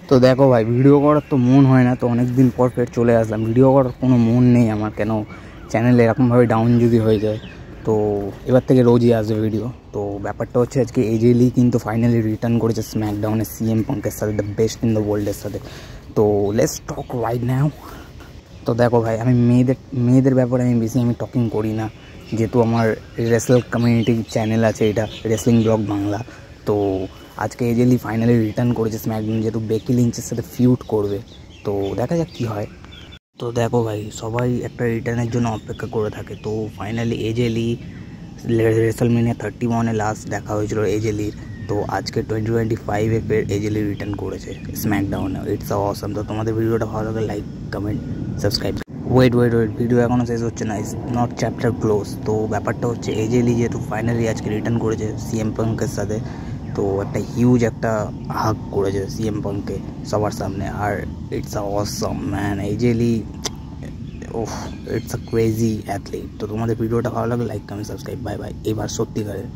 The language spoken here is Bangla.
তো দেখো ভাই, ভিডিও করার তো মন হয় না, তো অনেক দিন পর ফের চলে আসলাম। ভিডিও করার কোনো মন নেই আমার, কেন চ্যানেলে এরকমভাবে ডাউন যদি হয়ে যায়। তো এবার থেকে রোজই আসবে ভিডিও। তো ব্যাপারটা হচ্ছে আজকে এজে লি কিন্তু ফাইনালি রিটার্ন করেছে স্ম্যাকডাউনে সিএম পাঙ্কের সাথে, দ্য বেস্ট ইন দ্য ওয়ার্ল্ডের সাথে। তো লেটস টক রাইট নাও। তো দেখো ভাই, আমি মেয়েদের ব্যাপারে আমি টকিং করি না, যেহেতু আমার রেসলার কমিউনিটি চ্যানেল আছে, এটা রেসলিং ব্লগ বাংলা। তো আজকে এজে লি ফাইনালি রিটার্ন করেছে স্ম্যাকডাউন, যেহেতু বেকি লিঞ্চের সাথে ফিউড করবে। তো দেখা যাক কী হয়। তো দেখো ভাই, সবাই একটা রিটার্নের জন্য অপেক্ষা করে থাকে। তো ফাইনালি এজে লি রেসলমেনিয়া 31-এ লাস্ট দেখা হয়েছিল এজে লির। তো আজকে 2025-এ ফের এজে লি রিটার্ন করেছে স্ম্যাকডাউনে। ইটস অসম। তো তোমাদের ভিডিওটা ভালো লাগে like, comment, subscribe. Wait, video এখনও শেষ হচ্ছে না, ইস নট চ্যাপ্টার ক্লোজ। তো ব্যাপারটা হচ্ছে এজে লি যেহেতু ফাইনালি আজকে রিটার্ন করেছে সিএম পাঙ্কের সাথে, তো একটা হিউজ একটা হাগ করেছে সিএম পাঙ্ককে সবার সামনে। আর it's awesome man, AJ Lee oh, it's a crazy athlete. তো তোমাদের ভিডিওটা ভালো লাগে like, comment, subscribe. Bye bye. এবার সত্যিকারের